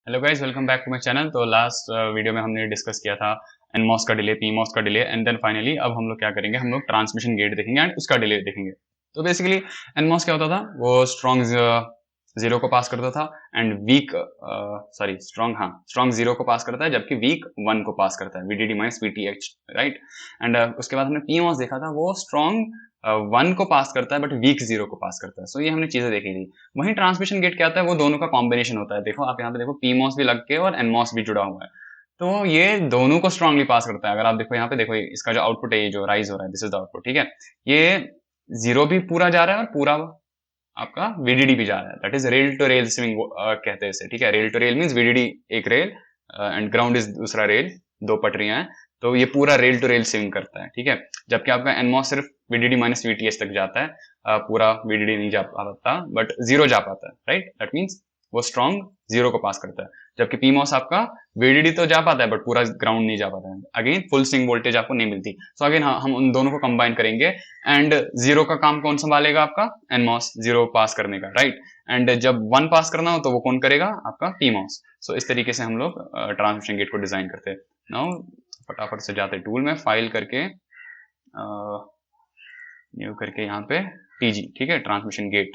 Hello guys, welcome back to my channel. तो last video में हमने डिस्कस किया था एनमॉस का डिले, पीमॉस का डिले, एंड देन फाइनली अब हम लोग क्या करेंगे, हम लोग ट्रांसमिशन गेट देखेंगे एंड उसका डिले देखेंगे। तो बेसिकली एनमॉस क्या होता था, वो स्ट्रॉन्ग जीरो को पास करता था एंड वीक स्ट्रॉन्ग जीरो को पास करता है, जबकि वीक वन को पास करता है, VDD minus VTH, right. And उसके बाद हमने पीमॉस देखा था, वो स्ट्रॉन्ग वन को पास करता है बट वीक जीरो को पास करता है। सो ये हमने चीजें देखी थी। वहीं ट्रांसमिशन गेट क्या होता है, वो दोनों का कॉम्बिनेशन होता है। देखो आप यहाँ पे देखो, पीमॉस भी लग के और एनमॉस भी जुड़ा हुआ है, तो ये दोनों को स्ट्रांगली पास करता है। अगर आप देखो यहाँ पे, देखो इसका जो आउटपुट है, ये जो राइज हो रहा है, दिस इज द आउटपुट, ठीक है। ये जीरो भी पूरा जा रहा है और पूरा आपका वीडीडी भी जा रहा है। That is rail to rail swing कहते हैं इसे, ठीक है। Rail to rail means VDD एक रेल एंड ग्राउंड इज दूसरा रेल, दो पटरियां हैं, तो ये पूरा रेल टू रेल स्विंग करता है, ठीक है। जबकि आपका एनमॉस सिर्फ वीडीडी माइनस वीटीएस तक जाता है, पूरा वीडीडी नहीं जा पाता बट जीरो जा पाता है, राइट। दैट मीन्स वो स्ट्रॉन्ग जीरो को पास करता है। जबकि पीमॉस आपका वीडीडी तो जा पाता है बट पूरा ग्राउंड नहीं जा पाता है, अगेन फुल स्विंग वोल्टेज आपको नहीं मिलती। सो अगेन हम उन दोनों को कंबाइन करेंगे एंड जीरो का काम कौन संभालेगा, आपका एनमॉस, जीरो पास करने का, राइट। एंड जब वन पास करना हो तो वो कौन करेगा, आपका पीमॉस। सो इस तरीके से हम लोग ट्रांसमिशन गेट को डिजाइन करते हैं। नाउ फटाफट से जाते टूल में, फाइल करके न्यू करके यहाँ पे टीजी, ठीक है, ट्रांसमिशन गेट।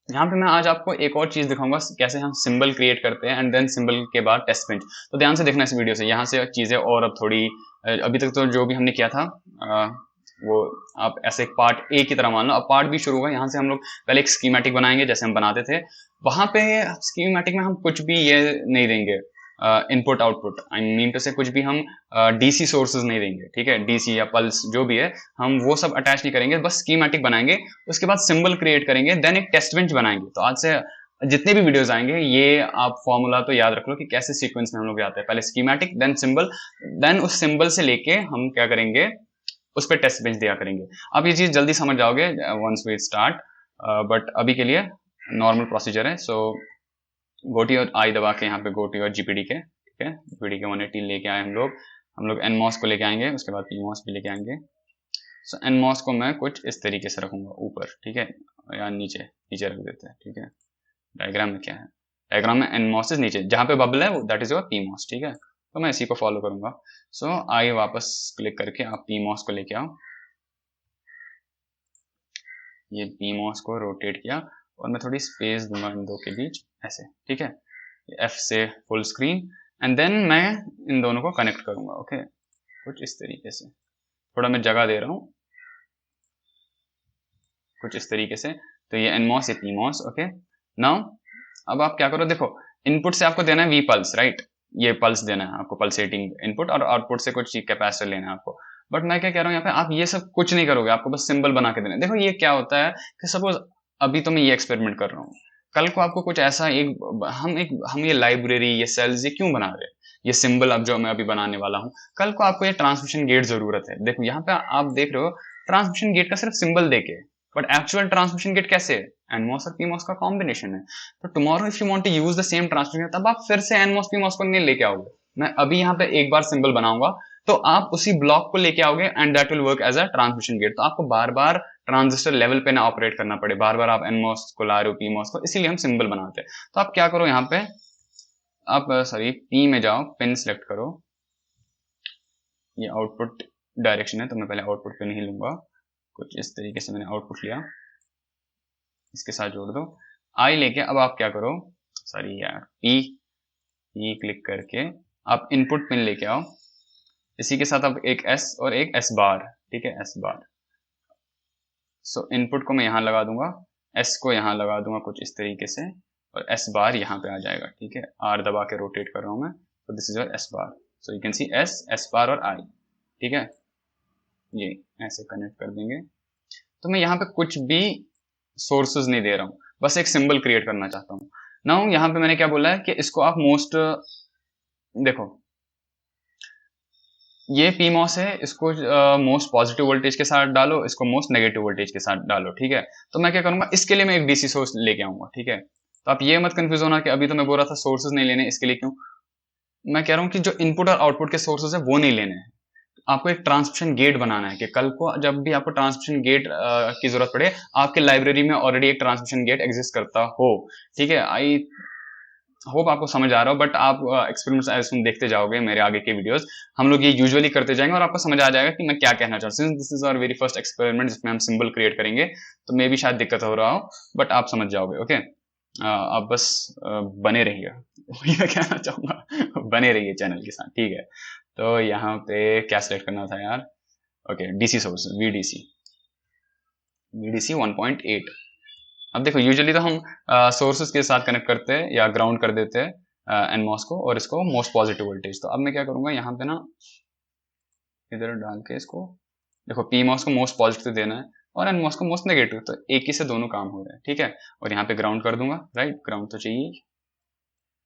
यहाँ पे मैं आज आपको एक और चीज दिखाऊंगा, कैसे हम सिंबल क्रिएट करते हैं एंड देन सिंबल के बाद टेस्ट बेंच। तो ध्यान से देखना इस वीडियो से, यहाँ से चीजें और अब थोड़ी अभी तक तो जो भी हमने किया था वो आप ऐसे एक पार्ट ए की तरह मान लो। अब पार्ट बी शुरू हुआ। यहाँ से हम लोग पहले एक स्कीमेटिक बनाएंगे जैसे हम बनाते थे। वहां पे स्कीमेटिक में हम कुछ भी ये नहीं देंगे, input output, I mean two से कुछ भी हम डीसी सोर्सेज नहीं देंगे, ठीक है। डीसी या पल्स जो भी है, हम वो सब अटैच नहीं करेंगे, बस स्कीमेटिक बनाएंगे। उसके बाद सिंबल क्रिएट करेंगे, देन एक टेस्ट बेंच बनाएंगे। तो आज से जितने भी वीडियोस आएंगे, ये आप फॉर्मूला तो याद रख लो कि कैसे सीक्वेंस में हम लोग जाते हैं, पहले स्कीमेटिक देन सिंबल, देन उस सिंबल से लेके हम क्या करेंगे, उस पर टेस्ट बेंच दिया करेंगे। आप ये चीज जल्दी समझ जाओगे वंस वी स्टार्ट, बट अभी के लिए नॉर्मल प्रोसीजर है। सो गोटी और आई दबा के यहाँ पे गोटी और जीपीडी के, ठीक है, जीपीडी के 180 लेके आए हम लोग एनमॉस को लेके आएंगे, उसके बाद पीमॉस भी लेके आएंगे। सो एनमॉस को मैं कुछ इस तरीके से रखूंगा ऊपर, ठीक है, या नीचे नीचे रख देते हैं, ठीक है। डायग्राम में क्या है, डायग्राम में एनमॉस इज नीचे, जहां पे बबल है दैट इज योर पीमॉस, ठीक है। तो मैं इसी को फॉलो करूंगा। सो आई वापस क्लिक करके आप पीमॉस को लेके आओ, ये पीमॉस को रोटेट किया और मैं थोड़ी स्पेस दूंगा इन दो के बीच, ऐसे, ठीक है। एफ से फुल स्क्रीन एंड देन मैं इन दोनों को कनेक्ट करूंगा, ओके, कुछ इस तरीके से। थोड़ा मैं जगह दे रहा हूं, कुछ इस तरीके से। तो ये एनमॉस, ये पीमॉस, ओके। नाउ अब आप क्या करो, देखो इनपुट से आपको देना है वी पल्स, राइट। ये पल्स देना है आपको, पल्सेटिंग इनपुट, और आउटपुट से कुछ कैपेसिटर लेना है आपको। बट मैं क्या कह रहा हूँ, यहाँ पे आप ये सब कुछ नहीं करोगे, आपको बस सिंबल बना के देना है। देखो ये क्या होता है कि सपोज अभी तो मैं ये एक्सपेरिमेंट कर रहा हूँ, कल को आपको कुछ ऐसा हम ये लाइब्रेरी, ये सेल्स, ये क्यों बना रहे हैं, ये सिंबल अब जो मैं अभी बनाने वाला हूँ, कल को आपको ये ट्रांसमिशन गेट जरूरत है। देखो यहाँ पे आप देख रहे हो ट्रांसमिशन गेट का सिर्फ सिंबल देके, बट एक्चुअल ट्रांसमिशन गेट कैसे है, एनमॉस और पीमॉस का कॉम्बिनेशन है। तो tomorrow if you want to use the same transmission, तब आप फिर से एनमॉस पीमॉस को नहीं लेके आओगे। मैं अभी यहाँ पे एक बार सिंबल बनाऊंगा, तो आप उसी ब्लॉक को लेके आओगे and that will work as a transmission gate. तो आपको बार बार ट्रांजिस्टर लेवल पे ना ऑपरेट करना पड़े, बार बार आप एनमॉस को ला रहे हो पीमॉस को, इसीलिए हम सिंबल बनाते हैं। तो आप क्या करो, यहाँ पे आप सॉरी पी में जाओ, पिन सेलेक्ट करो, ये आउटपुट डायरेक्शन है तो मैं पहले आउटपुट पिन ही लूंगा, कुछ इस तरीके से मैंने आउटपुट लिया, इसके साथ जोड़ दो। आई लेके अब आप क्या करो, सॉरी यार, पी क्लिक करके आप इनपुट पिन लेके आओ, इसी के साथ अब एक एस और एक एस बार, ठीक है, एस बार। सो इनपुट को मैं यहाँ लगा दूंगा, एस को यहाँ लगा दूंगा कुछ इस तरीके से, और एस बार यहाँ पे आ जाएगा, ठीक है। आर दबा के रोटेट कर रहा हूँ मैं, तो this is your S bar. So you can see S bar और आई, ठीक है, ये ऐसे कनेक्ट कर देंगे। तो मैं यहाँ पे कुछ भी सोर्सेज नहीं दे रहा हूँ, बस एक सिंबल क्रिएट करना चाहता हूँ। नाउ यहाँ पे मैंने क्या बोला है कि इसको आप मोस्ट, देखो ये पीमॉस है, इसको मोस्ट पॉजिटिव वोल्टेज के साथ डालो, इसको मोस्ट नेगेटिव वोल्टेज के साथ डालो, ठीक है। तो मैं क्या करूंगा, इसके लिए मैं एक डीसी सोर्स लेके आऊंगा, ठीक है। तो आप ये मत कंफ्यूज होना कि अभी तो मैं बोल रहा था सोर्सेज नहीं लेने, इसके लिए क्यों। मैं कह रहा हूँ कि जो इनपुट और आउटपुट के सोर्सेज है वो नहीं लेने हैं, आपको एक ट्रांसमिशन गेट बनाना है कि कल को जब भी आपको ट्रांसमिशन गेट की जरूरत पड़े, आपके लाइब्रेरी में ऑलरेडी एक ट्रांसमिशन गेट एग्जिस्ट करता हो, ठीक है। आई होप आपको समझ आ रहा हो, बट आप एक्सपेरिमेंट्स एज सुन देखते जाओगे मेरे आगे के वीडियोस, हम लोग ये यूजुअली करते जाएंगे और आपको समझ आ जाएगा कि मैं क्या कहना चाहता हूँ। Since this is our very first experiment जिसमें हम सिंबल क्रिएट करेंगे, तो मे भी शायद दिक्कत हो रहा हो, बट आप समझ जाओगे। ओके, आप बस बने रहिए वही मैं कहना चाहूंगा, बने रहिए चैनल के साथ, ठीक है। तो यहाँ पे क्या सिलेक्ट करना था यार? Okay, DC source, VDC 1.8। अब देखो यूजुअली तो हम सोर्सेज के साथ कनेक्ट करते हैं या ग्राउंड कर देते हैं एनमॉस को, और इसको मोस्ट पॉजिटिव वोल्टेज। तो अब मैं क्या करूंगा यहाँ पे ना, इधर डाल के इसको देखो, पी मॉस को मोस्ट पॉजिटिव देना है और एनमॉस को मोस्ट नेगेटिव, तो एक ही से दोनों काम हो रहे हैं, ठीक है। और यहाँ पे ग्राउंड कर दूंगा, राइट, ग्राउंड तो चाहिए,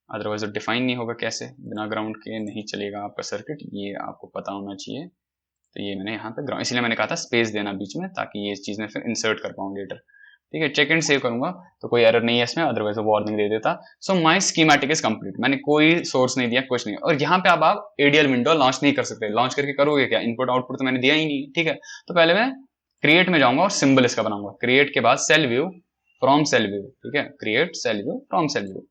अदरवाइज तो डिफाइन नहीं होगा कैसे, बिना ग्राउंड के नहीं चलेगा आपका सर्किट, ये आपको पता होना चाहिए। तो ये मैंने यहाँ पे ग्राउंड, इसलिए मैंने कहा था स्पेस देना बीच में, ताकि ये चीज में फिर इंसर्ट कर पाऊँ लेटर, ठीक है। चेक एंड सेव करूंगा तो कोई एरर नहीं है इसमें, अदरवाइज वो वार्निंग दे देता। So my schematic is complete, मैंने कोई सोर्स नहीं दिया, कुछ नहीं। और यहाँ पे अब आप एडीएल विंडो लॉन्च नहीं कर सकते, लॉन्च करके करोगे क्या? इनपुट आउटपुट तो मैंने दिया ही नहीं, ठीक है। तो पहले मैं क्रिएट में जाऊंगा और सिंबल इसका बनाऊंगा। क्रिएट के बाद cell view from cell view, ठीक है, create cell view from cell view.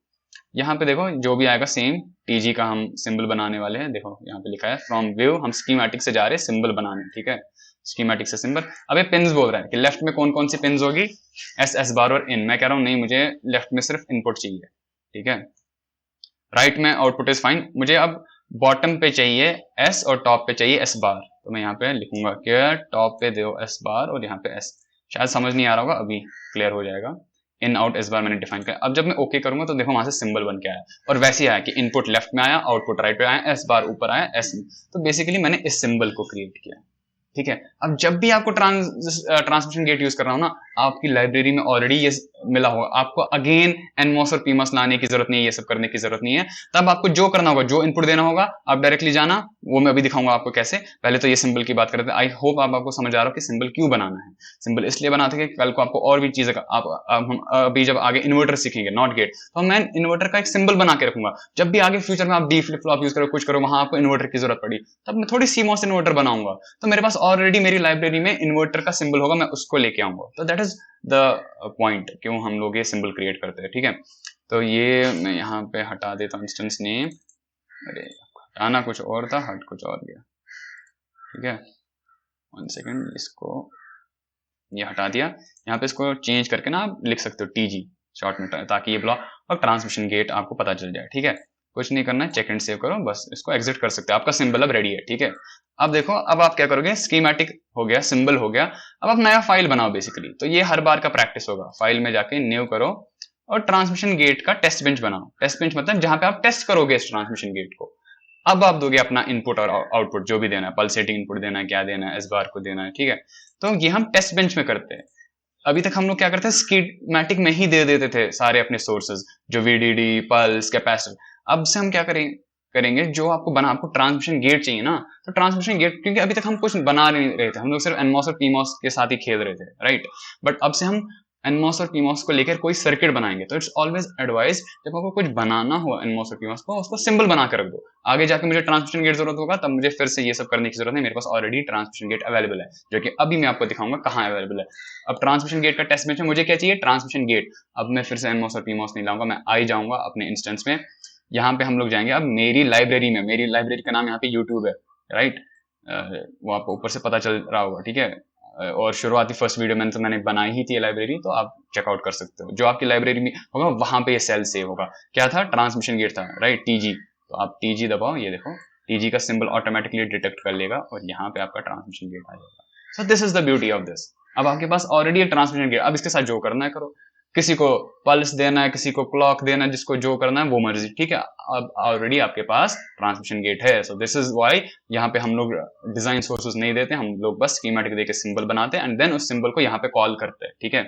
यहाँ पे देखो जो भी आएगा सेम, टीजी का हम सिंबल बनाने वाले हैं। देखो यहाँ पे लिखा है फ्रॉम व्यू, हम स्कीमेटिक से जा रहे हैं सिंबल बनाने, ठीक है, स्कीमेटिक से सिंबल। अब ये पिन्स बोल रहा है कि लेफ्ट में कौन कौन सी पिन्स होगी, एस बार और इन। मैं कह रहा हूँ नहीं, मुझे लेफ्ट में सिर्फ इनपुट चाहिए, ठीक है। राइट में आउटपुट इज फाइन, मुझे अब बॉटम पे चाहिए एस और टॉप पे चाहिए एस बार। तो मैं यहाँ पे लिखूंगा कि टॉप पे दो एस बार और यहाँ पे एस। शायद समझ नहीं आ रहा होगा, अभी क्लियर हो जाएगा। इन आउट एस बार मैंने डिफाइन किया। अब जब मैं ओके करूंगा तो देखो वहां से सिंबल बन के आया, और वैसे ही आया कि इनपुट लेफ्ट में आया, आउटपुट राइट पे आया, एस बार ऊपर आया, एस। तो बेसिकली मैंने इस सिंबल को क्रिएट किया, ठीक है। अब जब भी आपको ट्रांसमिशन गेट यूज कर रहा हो ना, आपकी लाइब्रेरी में ऑलरेडी ये मिला होगा, आपको अगेन एनमॉस और पीमॉस लाने की जरूरत नहीं है, ये सब करने की जरूरत नहीं है। तब आपको जो करना होगा, जो इनपुट देना होगा, आप डायरेक्टली जाना, वो मैं अभी दिखाऊंगा आपको कैसे। पहले तो ये सिंबल की बात करते हैं। आई होप आपको समझ आ रहा हो कि सिंबल क्यों बनाना है। सिंबल इसलिए बनाते हैं कि कल को आपको और भी चीजें हम अभी जब आगे इन्वर्टर सीखेंगे, नॉट गेट, तो मैं इन्वर्टर का एक सिंबल बना के रखूंगा। जब भी आगे फ्यूचर में आप डी फ्लिप फ्लॉप यूज करो, कुछ करो, वहां आपको इन्वर्टर की जरूरत पड़ी, तब मैं थोड़ी सीमॉस इन्वर्टर बनाऊंगा, तो मेरे पास ऑलरेडी मेरी लाइब्रेरी में इन्वर्टर का सिंबल होगा, मैं उसको लेके आऊंगा। तो दैट इज द पॉइंट, क्यों हम लोग ये सिंबल क्रिएट करते हैं, ठीक है। तो ये मैं यहाँ पे हटा देता हूँ इंस्टेंस नेम, अरे हटाना कुछ और था, हट कुछ और गया, ठीक है। 1 सेकेंड, इसको ये हटा दिया। यहाँ पे इसको चेंज करके ना आप लिख सकते हो टीजी शॉर्ट में, ताकि ये ब्लॉक और ट्रांसमिशन गेट आपको पता चल जाए, ठीक है। कुछ नहीं करना है, चेक एंड सेव करो, बस इसको एग्जिट कर सकते हो, आपका सिंबल अब रेडी है, ठीक है। अब देखो, अब आप क्या करोगे, स्कीमेटिक हो गया, सिंबल हो गया, अब आप नया फाइल बनाओ बेसिकली। तो ये हर बार का प्रैक्टिस होगा, फाइल में जाके न्यू करो और ट्रांसमिशन गेट का टेस्ट बेंच बनाओ। टेस्ट बेंच मतलब जहां पे आप टेस्ट करोगे इस ट्रांसमिशन गेट को। अब आप दोगे अपना इनपुट और आउटपुट, जो भी देना है, पल्सेटिंग इनपुट देना है, क्या देना है, एस बार को देना है, ठीक है। तो ये हम टेस्ट बेंच में करते हैं। अभी तक हम लोग क्या करते हैं, स्कीमेटिक में ही दे देते थे सारे अपने सोर्सेज, जो वीडीडी, पल्स, कैपेसिटर। अब से हम क्या करेंगे, जो आपको आपको ट्रांसमिशन गेट चाहिए ना, तो ट्रांसमिशन गेट, क्योंकि अभी तक हम कुछ बना नहीं रहे थे, हम लोग सिर्फ एनमॉस और पीमॉस के साथ ही खेल रहे थे, राइट। बट अब से हम एनमॉस और पीमॉस को लेकर कोई सर्किट बनाएंगे। तो इट्स ऑलवेज एडवाइस, जब आपको कुछ बनाना हो एनमॉस और पीमॉस को, उसको सिंबल बना कर रख दो। आगे जाके मुझे ट्रांसमिशन गेट जरूरत होगा, तब मुझे फिर से ये सब करने की जरूरत नहीं, मेरे पास ऑलरेडी ट्रांसमिशन गेट अवेलेबल है, जो कि अभी मैं आपको दिखाऊंगा कहाँ अवेलेबल है। अब ट्रांसमिशन गेट का टेस्ट बेंच में मुझे क्या चाहिए, ट्रांसमिशन गेट। अब मैं फिर से एनमॉस और पीमॉस नहीं लाऊंगा, मैं आई जाऊंगा अपने इंस्टेंस में। यहाँ पे हम लोग जाएंगे अब मेरी लाइब्रेरी में, मेरी लाइब्रेरी का नाम यहाँ पे यूट्यूब है, राइट। वो आपको ऊपर से पता चल रहा होगा, ठीक है। और शुरुआती फर्स्ट वीडियो में तो मैंने बनाई ही थी लाइब्रेरी, तो आप चेकआउट कर सकते हो। जो आपकी लाइब्रेरी में होगा वहां पे ये सेल सेव होगा। क्या था, ट्रांसमिशन गेट था, राइट, टीजी। तो आप टीजी दबाओ, ये देखो टीजी का सिंबल ऑटोमेटिकली डिटेक्ट कर लेगा और यहाँ पे आपका ट्रांसमिशन गेट आ जाएगा। So this is the beauty of this. अब आपके पास ऑलरेडी ट्रांसमिशन गेट, अब इसके साथ जो करना है करो। किसी को पल्स देना है, किसी को क्लॉक देना है, जिसको जो करना है वो मर्जी, ठीक है। अब ऑलरेडी आपके पास ट्रांसमिशन गेट है। सो दिस इज व्हाई यहाँ पे हम लोग डिजाइन सोर्सेज नहीं देते, हम लोग बस स्कीमेटिक देके सिंबल बनाते हैं एंड देन उस सिंबल को यहाँ पे कॉल करते हैं, ठीक है।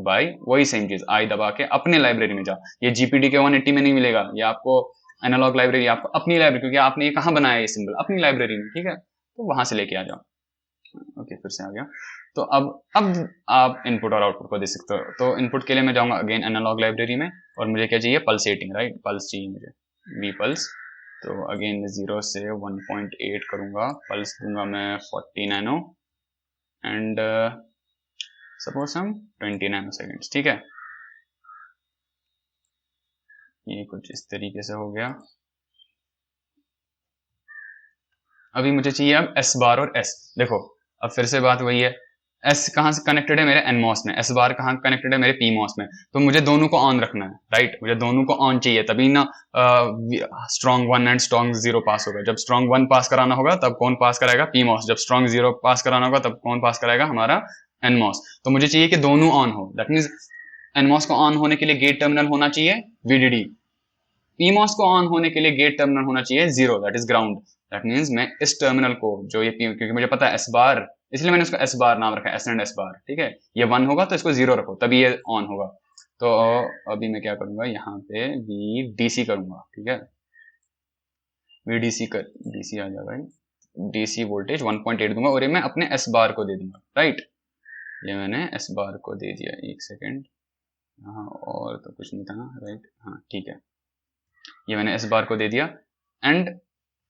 बाय वही सेम चीज, आई दबा के अपने लाइब्रेरी में जाओ। ये जीपीडी के 180 में नहीं मिलेगा, ये आपको एनालॉग लाइब्रेरी, आपको अपनी लाइब्रेरी, क्योंकि आपने ये कहाँ बनाया ये सिंबल, अपनी लाइब्रेरी में, ठीक है। तो वहां से लेके आ जाओ। ओके, फिर से आ गया। तो अब आप इनपुट और आउटपुट को दे सकते हो। तो इनपुट के लिए मैं जाऊंगा अगेन एनालॉग लाइब्रेरी में, और मुझे क्या चाहिए, पल्सेटिंग, राइट, पल्स चाहिए मुझे, वी पल्स। तो अगेन 0 से 1.8 करूंगा, पल्स दूंगा मैं 40 नैनो एंड सपोज हम 20 नैनो सेकेंड्स, ठीक है। ये कुछ इस तरीके से हो गया। अभी मुझे चाहिए अब एस बार और एस। देखो अब फिर से बात वही है, एस कहाँ से कनेक्टेड है मेरे एनमॉस में, एस बार कहाँ कनेक्टेड है मेरे पीमॉस में, तो मुझे दोनों को ऑन रखना है, राइट। मुझे दोनों को ऑन चाहिए, तभी ना स्ट्रॉन्ग 1 एंड स्ट्रॉन्ग 0 पास होगा। जब स्ट्रॉन्ग 1 पास कराना होगा तब कौन पास कराएगा, पीमॉस। जब स्ट्रॉन्ग 0 पास कराना होगा तब कौन पास कराएगा, हमारा एनमॉस। तो मुझे चाहिए कि दोनों ऑन हो, दैट मीन्स एनमॉस को ऑन होने के लिए गेट टर्मिनल होना चाहिए वीडीडी, पीमॉस को ऑन होने के लिए गेट टर्मिनल होना चाहिए 0, that is ground. That means मैं इस टर्मिनल को, जो ये क्योंकि मुझे पता है एस बार, इसलिए मैंने उसको एस बार नाम रखा है, एस एंड एस बार, ठीक है। ये 1 होगा तो इसको 0 रखो, तभी ये ऑन होगा। तो अभी मैं क्या करूंगा, यहाँ पे वी डीसी करूंगा, ठीक है। वी डीसी कर, डीसी आ जाएगा भाई, डीसी वोल्टेज 1.8 दूंगा और ये मैं अपने एस बार को दे दूंगा, राइट। ये मैंने एस बार को दे दिया, एक सेकेंड, हाँ और तो कुछ नहीं था ना, राइट, हाँ ठीक है। ये मैंने एस बार को दे दिया एंड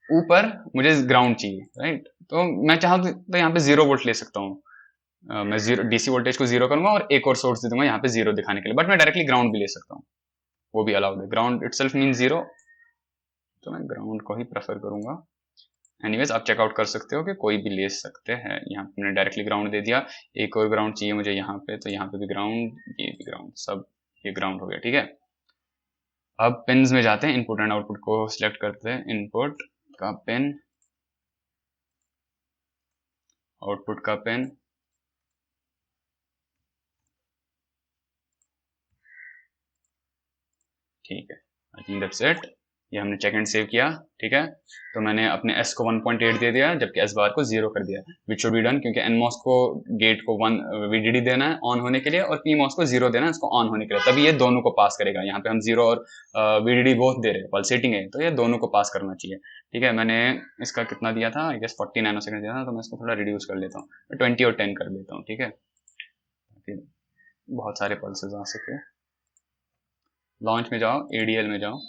ऊपर मुझे ग्राउंड चाहिए, राइट। तो मैं चाहूँ तो यहाँ पे 0 वोल्ट ले सकता हूँ, मैं जीरो डीसी वोल्टेज को 0 करूंगा और एक और सोर्स दे दूंगा यहाँ पे 0 दिखाने के लिए, बट मैं डायरेक्टली ग्राउंड भी ले सकता हूँ, वो भी अलाउड है। ग्राउंड इटसेल्फ मीन 0, तो मैं ग्राउंड को ही प्रेफर करूंगा। एनीवेज आप चेकआउट कर सकते हो कि कोई भी ले सकते हैं। यहाँ पे मैंने डायरेक्टली ग्राउंड दे दिया, एक और ग्राउंड चाहिए मुझे यहाँ पे, तो यहाँ पे भी ग्राउंड, ये भी ग्राउंड, सब ये ग्राउंड हो गया, ठीक है। अब पिन्स में जाते हैं, इनपुट एंड आउटपुट को सिलेक्ट करते हैं, इनपुट का पिन, आउटपुट का पिन, ठीक है। I think that's it. ये हमने चेक एंड सेव किया, ठीक है। तो मैंने अपने एस को 1.8 दे दिया, जबकि एस बार को 0 कर दिया, विच शुड बी डन, क्योंकि एनमॉस को गेट को 1 वीडीडी देना है ऑन होने के लिए और पीमॉस को 0 देना है इसको ऑन होने के लिए, तभी ये दोनों को पास करेगा। यहाँ पे हम 0 और वीडीडी बोथ दे रहे हैं, पल्सेटिंग है, तो ये दोनों को पास करना चाहिए, ठीक है। मैंने इसका कितना दिया था, आई गेस 40 नैनो सेकंड दिया था, तो मैं इसको थोड़ा रिड्यूस कर लेता हूँ, 20 और 10 कर देता हूँ, ठीक है, बहुत सारे पल्सेज आ सके। लॉन्च में जाओ, एडीएल में जाओ,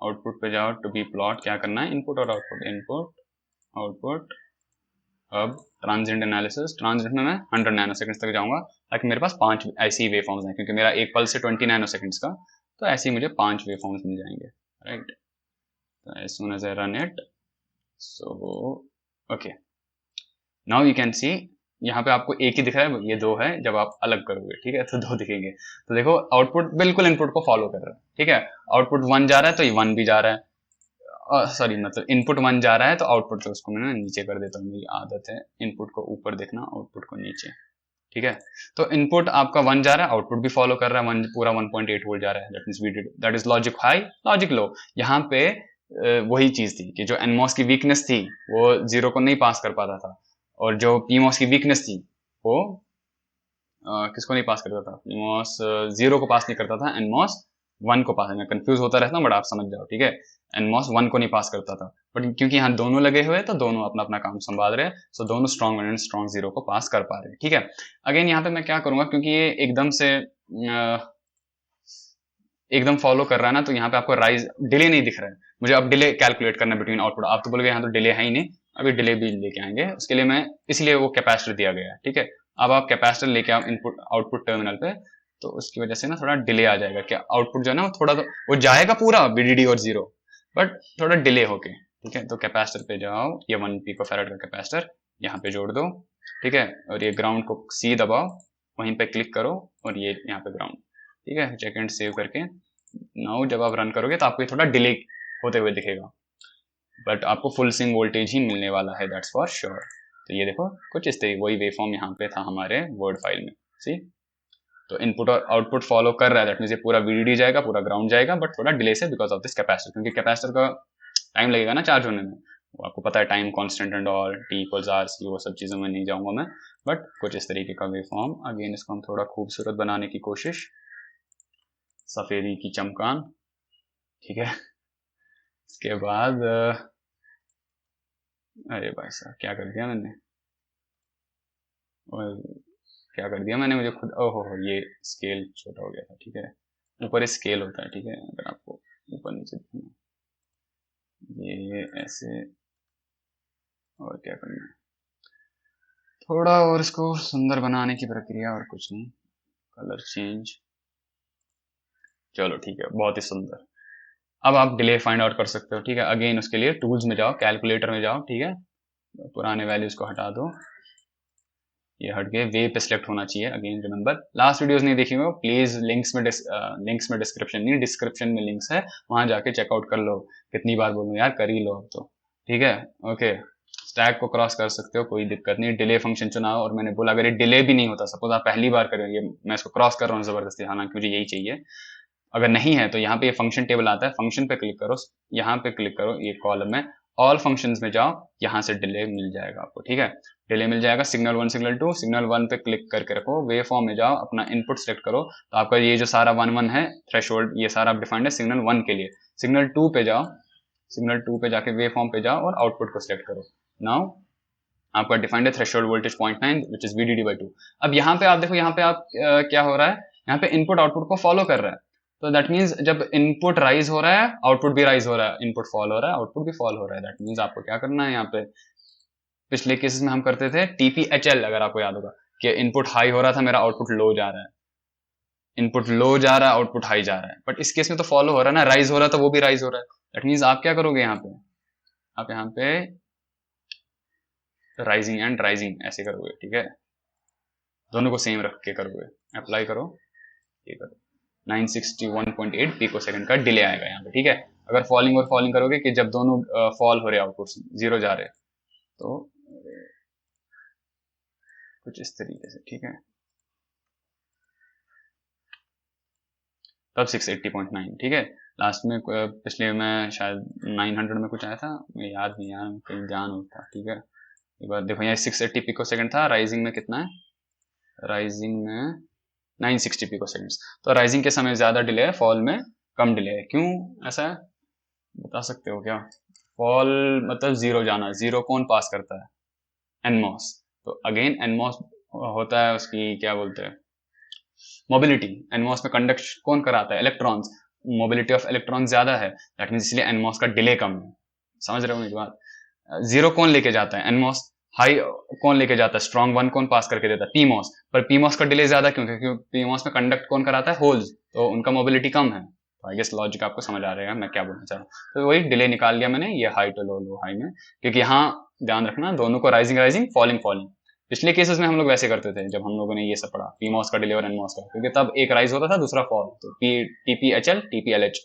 आउटपुट पे जाओ, टू बी प्लॉट, क्या करना है, इनपुट और आउटपुट, इनपुट आउटपुट। अब ट्रांजिएंट एनालिसिस, ट्रांजिएंट में मैं 100 नैनो सेकंड्स तक जाऊंगा, ताकि मेरे पास 5 ऐसी वेव फॉर्म्स हैं, क्योंकि मेरा एक पल्स है 20 नैनो सेकंड्स का, तो ऐसे ही मुझे 5 वेव फॉर्म्स मिल जाएंगे, राइट। तो as soon as I run it, so okay, now you can see, यहाँ पे आपको एक ही दिख रहा है, ये 2 है, जब आप अलग करोगे, ठीक है, तो 2 दिखेंगे। तो देखो आउटपुट बिल्कुल इनपुट को फॉलो कर रहा है, ठीक है। आउटपुट 1 जा रहा है तो ये 1 भी जा रहा है, सॉरी मतलब इनपुट 1 जा रहा है तो आउटपुट, तो उसको मैं नीचे कर देता हूँ, मेरी आदत है इनपुट को ऊपर देखना, आउटपुट को नीचे, ठीक है। तो इनपुट आपका 1 जा रहा है, आउटपुट भी फॉलो कर रहा है, 1 पूरा 1.8 वोल्ट जा रहा है, that means we did, that is logic high, logic low. यहाँ पे वही चीज थी कि जो एनमॉस की वीकनेस थी वो 0 को नहीं पास कर पाता था, और जो पीमॉस की वीकनेस थी वो किसको नहीं पास करता था, पीमॉस 0 को पास नहीं करता था, एनमॉस 1 को पास, मैं कंफ्यूज होता रहता हूँ बट आप समझ जाओ, ठीक है। एनमॉस 1 को नहीं पास करता था, बट क्योंकि यहाँ दोनों लगे हुए तो दोनों अपना अपना काम संभाल रहे हैं, सो दोनों स्ट्रॉन्ग 1 एंड स्ट्रॉन्ग 0 को पास कर पा रहे हैं, ठीक है। अगेन यहाँ पे मैं क्या करूंगा, क्योंकि ये एकदम फॉलो कर रहा है ना, तो यहाँ पे आपको राइज डिले नहीं दिख रहा है, मुझे अब डिले कैलकुलेट करना बिटवीन आउटपुट। आप तो बोलोगे यहाँ तो डिले है ही नहीं, अभी डिले भी लेके आएंगे, उसके लिए मैं, इसलिए वो कैपेसिटर दिया गया है, ठीक है। अब आप कैपेसिटर लेके आओ इनपुट आउटपुट टर्मिनल पे, तो उसकी वजह से ना थोड़ा डिले आ जाएगा, क्या आउटपुट जो है ना वो थोड़ा, तो वो जाएगा पूरा बीडीडी और 0, बट थोड़ा डिले होके, ठीक है। तो कैपेसिटर पे जाओ, ये 1 पिकोफैराड का कैपेसिटर यहाँ पे जोड़ दो, ठीक है, और ये ग्राउंड को सी दबाओ, वहीं पे क्लिक करो और ये यहाँ पे ग्राउंड, ठीक है। चेक एंड सेव करके नाउ जब आप रन करोगे तो आपको थोड़ा डिले होते हुए दिखेगा, बट आपको फुल स्विंग वोल्टेज ही मिलने वाला है, दैट्स फॉर श्योर। तो ये देखो कुछ इस तरीके, वही वेवफॉर्म यहाँ पे था हमारे वर्ड फाइल में, सी। तो इनपुट और आउटपुट फॉलो कर रहा है, दैट मींस ये पूरा वीडीडी जाएगा, पूरा ग्राउंड जाएगा, बट थोड़ा डिले से बिकॉज ऑफ दिस कैपेसिटर, क्योंकि कैपेसिटर का टाइम लगेगा ना चार्ज होने में, वो आपको पता है, time constant and all, T equals R C, वो सब चीज़ों में नहीं जाऊंगा मैं, बट कुछ इस तरीके का वेवफॉर्म। अगेन इसको हम थोड़ा खूबसूरत बनाने की कोशिश, सफेदी की चमकान, ठीक है। इसके बाद अरे भाई साहब क्या कर दिया मैंने, और क्या कर दिया मैंने, मुझे खुद, ओहो हो, ये स्केल छोटा हो गया था, ठीक है। ऊपर स्केल होता है, ठीक है, अगर आपको ऊपर नीचे दिखना, ये ऐसे, और क्या करना है, थोड़ा और इसको सुंदर बनाने की प्रक्रिया, और कुछ नहीं, कलर चेंज, चलो ठीक है, बहुत ही सुंदर। अब आप डिले फाइंड आउट कर सकते हो, ठीक है। अगेन उसके लिए टूल्स में जाओ, कैलकुलेटर में जाओ, ठीक है। पुराने वैल्यूज को हटा दो, ये हट गए, वे पे सिलेक्ट होना चाहिए। अगेन रिमेंबर, लास्ट वीडियोस नहीं देखी हो प्लीज, लिंक्स में डिस्क्रिप्शन नहीं, डिस्क्रिप्शन में लिंक्स है, वहां जाके चेकआउट कर लो। कितनी बार बोलूं यार, कर ही लो अब तो, ठीक है। ओके, स्टैक को क्रॉस कर सकते हो, कोई दिक्कत नहीं। डिले फंक्शन चुनाओ, और मैंने बोला अगर ये डिले भी नहीं होता, सपोज आप पहली बार कर रहे हो, ये मैं इसको क्रॉस कर रहा हूँ जबरदस्ती, हालांकि मुझे यही चाहिए। अगर नहीं है तो यहाँ पे ये फंक्शन टेबल आता है, फंक्शन पे क्लिक करो, यहाँ पे क्लिक करो, ये कॉलम में ऑल फंक्शंस में जाओ, यहाँ से डिले मिल जाएगा आपको, ठीक है। डिले मिल जाएगा, सिग्नल 1 सिग्नल 2, सिग्नल 1 पे क्लिक करके रखो, वे फॉर्म में जाओ, अपना इनपुट सेलेक्ट करो, तो आपका ये जो सारा 1 1 है थ्रेशोल्ड, ये सारा डिफाइंड है सिग्नल 1 के लिए। सिग्नल 2 पे जाओ, सिग्नल 2 पे जाके वे फॉर्म पे जाओ और आउटपुट को सिलेक्ट करो। नाउ आपका डिफाइंड है threshold voltage 0.9 which is VDD/2। अब यहाँ पे आप देखो, यहाँ पे आप क्या हो रहा है, यहाँ पे इनपुट आउटपुट को फॉलो कर रहा है, तो दैट मीन्स जब इनपुट राइज हो रहा है आउटपुट भी राइज हो रहा है, इनपुट फॉल हो रहा है आउटपुट भी फॉल हो रहा है। दैट मीन्स आपको क्या करना है, यहाँ पे पिछले केसेस में हम करते थे TPHL, अगर आपको याद होगा कि इनपुट हाई हो रहा था, मेरा आउटपुट लो जा रहा है, इनपुट लो जा रहा है आउटपुट हाई जा रहा है, बट इस केस में तो फॉलो हो रहा है ना, राइज हो रहा था वो भी राइज हो रहा है। दैट मीन्स आप क्या करोगे, यहाँ पे आप यहाँ पे राइजिंग एंड राइजिंग ऐसे करोगे, ठीक है, दोनों को सेम रख के करोगे। अप्लाई करो, ये करो, 961.8 पिको सेकंड का डिले आएगा यहाँ पे, ठीक है। अगर फॉलिंग और फॉलिंग करोगे कि जब दोनों फॉल हो रहे आउटपुट जीरो जा रहे, तो कुछ इस तरीके से, ठीक है, तब 680.9, ठीक है। लास्ट में पिछले में शायद 900 में कुछ आया था, मुझे याद नहीं यार, कहीं ध्यान होता, ठीक है। एक बार देखो, यहाँ 680 पिको सेकंड था, राइजिंग में कितना है, राइजिंग में 960 पिको सेकंड्स। तो राइजिंग के समय ज्यादा डिले है, फॉल में कम डिले है, क्यों ऐसा है बता सकते हो क्या? फॉल मतलब जीरो जाना, जीरो कौन पास करता है, एनमॉस। तो अगेन एनमॉस होता है उसकी क्या बोलते हैं, मोबिलिटी। एनमॉस में कंडक्ट कौन कराता है, इलेक्ट्रॉन्स, मोबिलिटी ऑफ इलेक्ट्रॉन ज्यादा है, दैट मीन इसलिए एनमॉस का डिले कम है। समझ रहे हो मेरी बात? जीरो कौन लेके जाता है, एनमॉस। हाई कौन लेके जाता है, स्ट्रॉन्ग 1 कौन पास करके देता है, पीमॉस। पर पीमॉस का डिले ज्यादा क्यों, क्योंकि पीमॉस में कंडक्ट कौन कराता है, होल्स, तो उनका मोबिलिटी कम है। तो आई गेस लॉजिक आपको समझ आ रहा है मैं क्या बोलना चाह रहा हूँ। तो वही डिले निकाल लिया मैंने, ये high to low, low high में, क्योंकि यहाँ ध्यान रखना दोनों को राइजिंग राइजिंग, फॉलिंग फॉलिंग। पिछले केसेस में हम लोग वैसे करते थे जब हम लोगों ने ये सब पढ़ा, पीमॉस का डिले और एनमॉस का, क्योंकि तब एक राइज होता था दूसरा फॉल, तो TPHL TPLH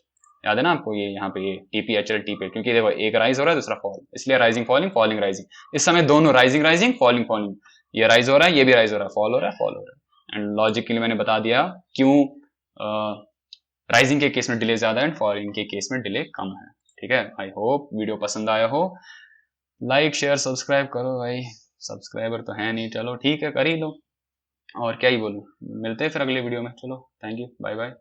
याद है ना आपको, ये यहाँ पे ये TPHL TPL, क्योंकि देखो एक राइज हो रहा है दूसरा फॉल, इसलिए राइजिंग फॉलिंग फॉलिंग राइजिंग। इस समय दोनों राइजिंग राइजिंग फॉलिंग फॉलिंग, ये राइज हो रहा है ये भी राइज हो रहा है, फॉल हो रहा है फॉल हो रहा है। एंड लॉजिकली मैंने बता दिया क्यों राइजिंग के केस में डिले ज्यादा है एंड फॉलिंग के केस में डिले कम है, ठीक है। आई होप वीडियो पसंद आया हो, लाइक शेयर सब्सक्राइब करो भाई, सब्सक्राइबर तो है नहीं, चलो ठीक है कर ही लो, और क्या ही बोलूं। मिलते हैं फिर अगले वीडियो में, चलो थैंक यू, बाय बाय।